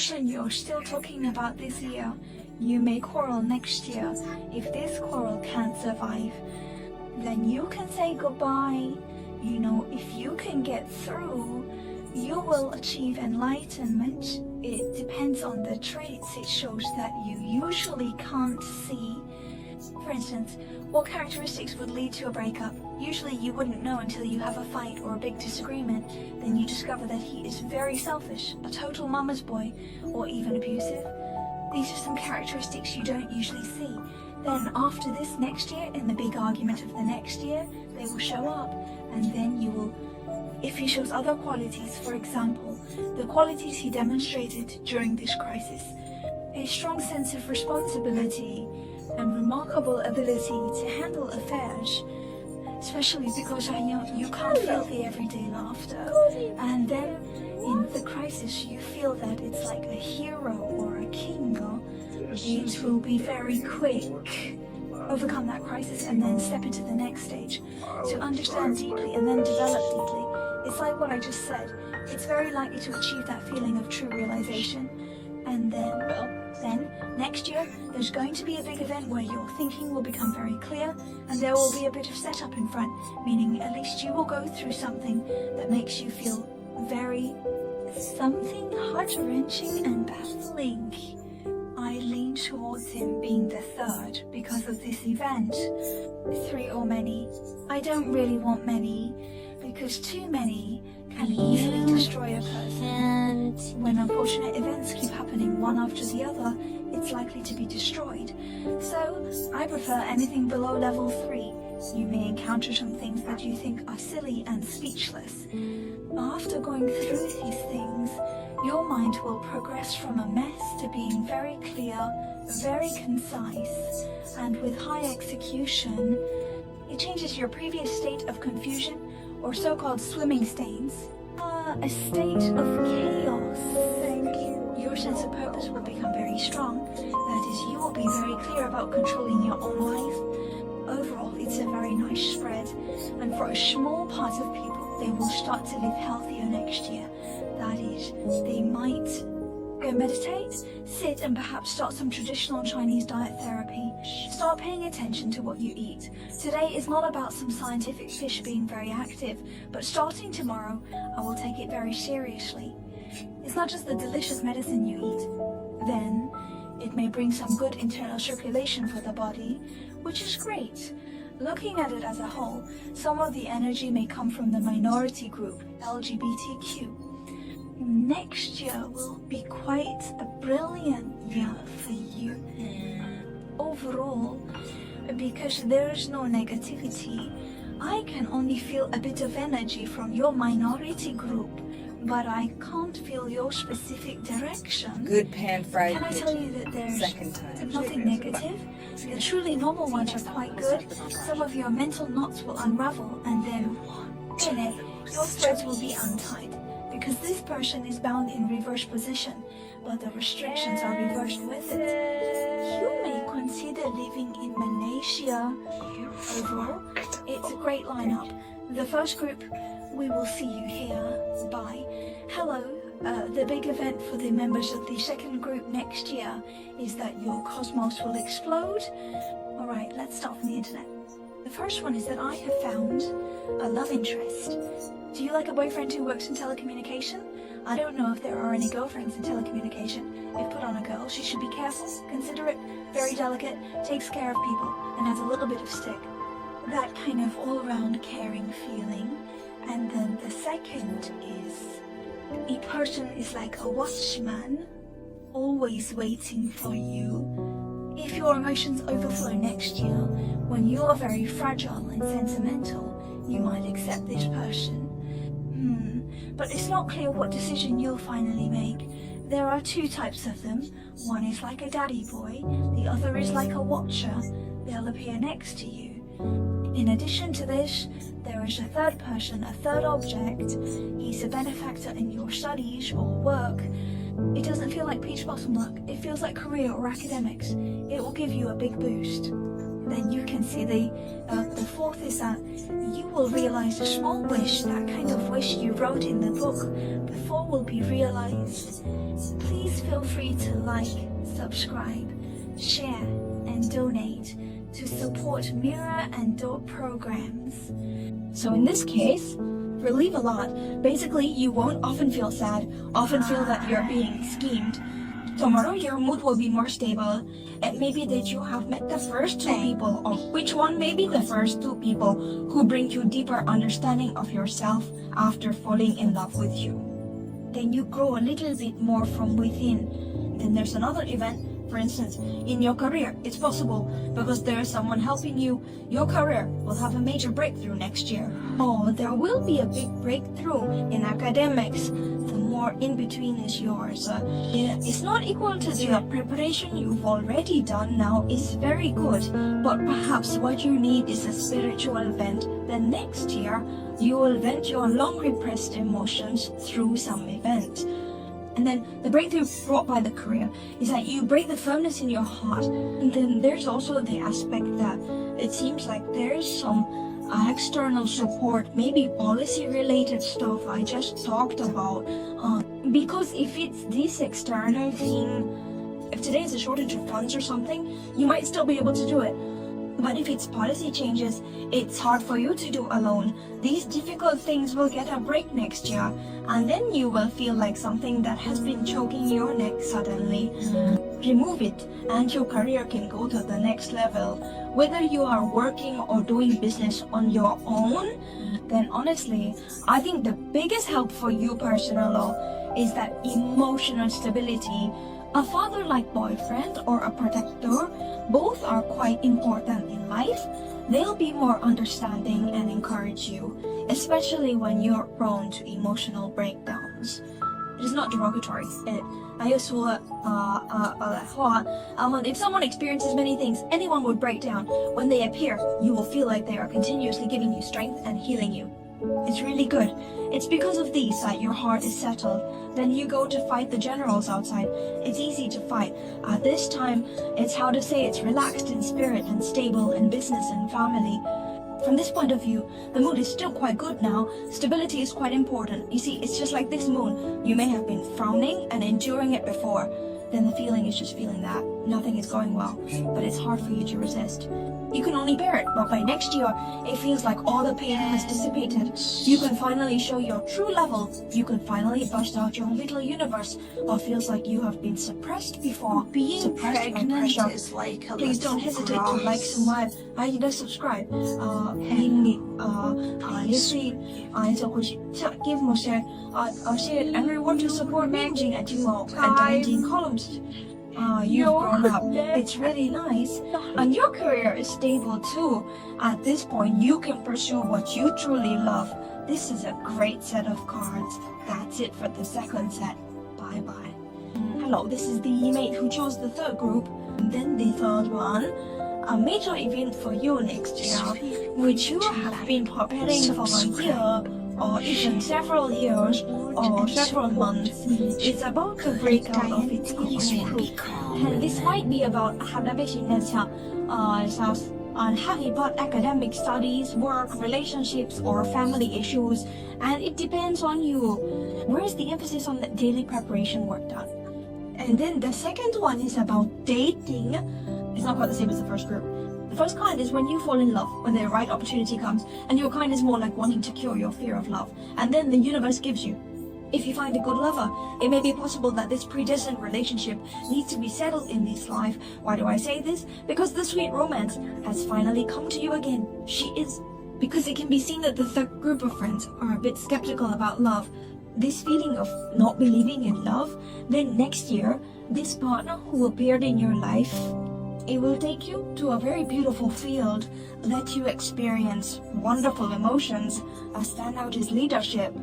person you're still talking about this year, you may quarrel next year. If this quarrel can't survive, then you can say goodbye. You know, if you can get through, you will achieve enlightenment. It depends on the traits. It shows that you usually can't see. For instance, what characteristics would lead to a breakup? Usually you wouldn't know until you have a fight or a big disagreement. Then you discover that he is very selfish, a total mama's boy, or even abusive. These are some characteristics you don't usually see. Then after this next year, in the big argument of the next year, they will show up, and then you will, if he shows other qualities, for example, the qualities he demonstrated during this crisis, a strong sense of responsibility and remarkable ability to handle affairs, especially because you can't feel the everyday laughter, and then in the crisis you feel that it's like a hero or a king. It will be very quick. Overcome that crisis and then step into the next stage. To understand deeply and then develop deeply. It's like what I just said. It's very likely to achieve that feeling of true realization. And then next year, there's going to be a big event where your thinking will become very clear and there will be a bit of setup in front, meaning at least you will go through something that makes you feel very something heart-wrenching and baffling. I lean towards him being the third because of this event. 3 or many. I don't really want many because too many can easily destroy a person. When unfortunate events keep happening one after the other, it's likely to be destroyed. So I prefer anything below level 3. You may encounter some things that you think are silly and speechless. After going through these things, your mind will progress from a mess to being very clear, very concise, and with high execution. It changes your previous state of confusion, or so-called swimming stains, a state of chaos. Thank you. Your sense of purpose will become very strong. That is, you will be very clear about controlling your own life. Overall, it's a very nice spread, and for a small part of people, they will start to live healthier next year. That is, they might go meditate, sit, and perhaps start some traditional Chinese diet therapy. Start paying attention to what you eat. Today is not about some scientific fish being very active, but starting tomorrow, I will take it very seriously. It's not just the delicious medicine you eat. Then, it may bring some good internal circulation for the body, which is great. Looking at it as a whole, some of the energy may come from the minority group, LGBTQ. Next year will be quite a brilliant year for you. Overall, because there is no negativity, I can only feel a bit of energy from your minority group, but I can't feel your specific direction. Good pan-fried. Can I tell you that there's second time. Nothing negative? The truly normal ones are quite good. Some of your mental knots will unravel, and then in it, your threads will be untied. Because this person is bound in reverse position, but the restrictions are reversed with it. You may consider living in Malaysia. Overall, it's a great lineup. The first group, we will see you here. Bye. Hello. The big event for the members of the second group next year is that your cosmos will explode. Alright, let's start from the internet. The first one is that I have found a love interest. Do you like a boyfriend who works in telecommunication? I don't know if there are any girlfriends in telecommunication. If put on a girl, she should be careful, considerate, very delicate, takes care of people, and has a little bit of stick. That kind of all-around caring feeling. And then the second is a person is like a watchman, always waiting for you. If your emotions overflow next year, when you are very fragile and sentimental, you might accept this person. But it's not clear what decision you'll finally make. There are 2 types of them. One is like a daddy boy, the other is like a watcher. They'll appear next to you. In addition to this, there is a third person, a third object. He's a benefactor in your studies or work. It doesn't feel like peach blossom luck. It feels like career or academics. It will give you a big boost. Then you can see the fourth is that you will realize a small wish, that kind of wish you wrote in the book before will be realized. Please feel free to like, subscribe, share, and donate to support Mirror and Dot programs. So in this case, relieve a lot. Basically, you won't often feel sad, often feel that you're being schemed. Tomorrow your mood will be more stable. It may be that you have met the first two people, or which one may be the first two people who bring you deeper understanding of yourself after falling in love with you. Then you grow a little bit more from within. Then there's another event. For instance, in your career, it's possible because there is someone helping you. Your career will have a major breakthrough next year. Oh, there will be a big breakthrough in academics. The more in between is yours. It's not equal to the preparation you've already done now. Is very good, but perhaps what you need is a spiritual vent. Then next year, you will vent your long repressed emotions through some event. And then the breakthrough brought by the career is that you break the firmness in your heart. And then there's also the aspect that it seems like there's some external support, maybe policy related stuff I just talked about. Because if it's this external thing, if today is a shortage of funds or something, you might still be able to do it. But if it's policy changes, it's hard for you to do alone. These difficult things will get a break next year, and then you will feel like something that has been choking your neck suddenly. Remove it, and your career can go to the next level. Whether you are working or doing business on your own, then honestly, I think the biggest help for you personally is that emotional stability. A father-like boyfriend or a protector, both are quite important in life. They'll be more understanding and encourage you, especially when you're prone to emotional breakdowns. It is not derogatory. If someone experiences many things, anyone would break down. When they appear, you will feel like they are continuously giving you strength and healing you. It's really good. It's because of these that your heart is settled. Then you go to fight the generals outside. It's easy to fight. At this time, it's relaxed in spirit and stable in business and family. From this point of view, the mood is still quite good now. Stability is quite important. You see, it's just like this moon. You may have been frowning and enduring it before. Then the feeling is just feeling that nothing is going well, but it's hard for you to resist. You can only bear it, but by next year, it feels like all the pain has dissipated. You can finally show your true level. You can finally bust out your little universe, or feels like you have been suppressed before. Being pregnant is like a Please don't hesitate to like, subscribe, subscribe. And we want to support managing at Gmail and editing columns. You've grown up. It's really nice. And your career is stable too. At this point, you can pursue what you truly love. This is a great set of cards. That's it for the second set. Bye-bye. Hello, this is the mate who chose the third group. And then the third one. A major event for you next year, which you have been preparing for a year, or even several years, or several months, is about to break out of its cocoon. And this might be about unhappy about academic studies, work, relationships, or family issues, and it depends on you. Where's the emphasis on the daily preparation work done? And then the second one is about dating. It's not quite the same as the first group. The first kind is when you fall in love, when the right opportunity comes, and your kind is more like wanting to cure your fear of love, and then the universe gives you. If you find a good lover, it may be possible that this predestined relationship needs to be settled in this life. Why do I say this? Because the sweet romance has finally come to you again. She is. Because it can be seen that the third group of friends are a bit skeptical about love. This feeling of not believing in love, then next year, this partner who appeared in your life, it will take you to a very beautiful field, let you experience wonderful emotions, stand out his leadership.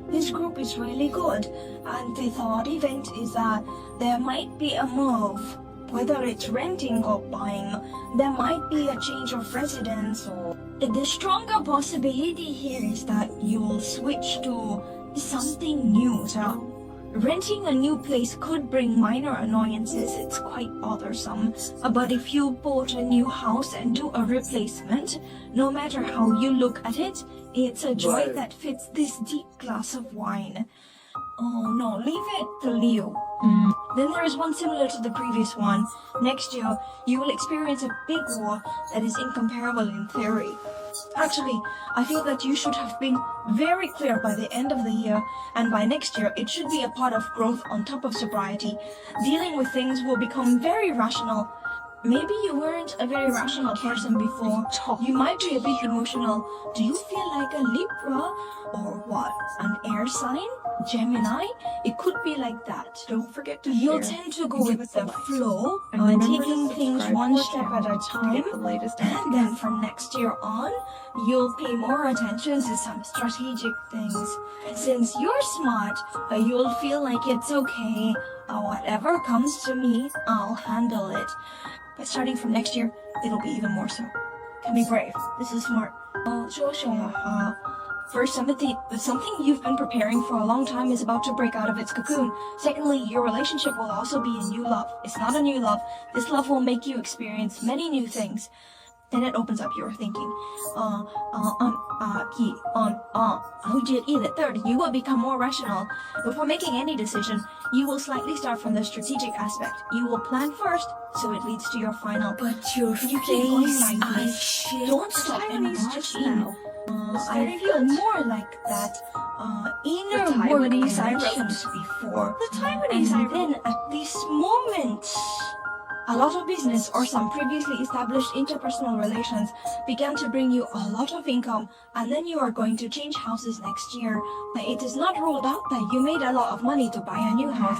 This group is really good, and the third event is that there might be a move, whether it's renting or buying, there might be a change of residence, or the stronger possibility here is that you'll switch to something new. So Renting a new place could bring minor annoyances, it's quite bothersome. But if you bought a new house and do a replacement, no matter how you look at it, it's a joy that fits this deep glass of wine. Oh no, leave it to Leo. Then there is one similar to the previous one. Next year, you will experience a big war that is incomparable in theory. Actually, I feel that you should have been very clear by the end of the year, and by next year, it should be a part of growth on top of sobriety. Dealing with things will become very rational. Maybe you weren't a very rational person before. You might be a bit emotional. Do you feel like a Libra? Or what? An air sign? Gemini? It could be like that. Don't forget to You'll share tend to go and give with us a the like. flow, And remember to taking things subscribe one to our step at a channel to time. get the latest And then from next year on, you'll pay more attention to some strategic things. Since you're smart, you'll feel like it's okay. Whatever comes to me, I'll handle it. But starting from next year, it'll be even more so. Can be brave. This is smart. First, something you've been preparing for a long time is about to break out of its cocoon. Secondly, your relationship will also be a new love. It's not a new love. This love will make you experience many new things. Then it opens up your thinking. Third, you will become more rational. Before making any decision, you will slightly start from the strategic aspect. You will plan first, so it leads to your final. But your You keep going like I this. shit. Don't stop and watch now. I feel more like that inner The Taiwanese work I I wrote. mentioned before. The Taiwanese I And then at this moment, a lot of business or some previously established interpersonal relations began to bring you a lot of income, and then you are going to change houses next year. It is not ruled out that you made a lot of money to buy a new house.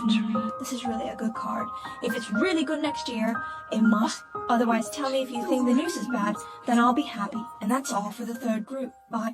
This is really a good card. If it's really good next year, it must. Otherwise, tell me if you think the news is bad, then I'll be happy. And that's all for the third group. Bye.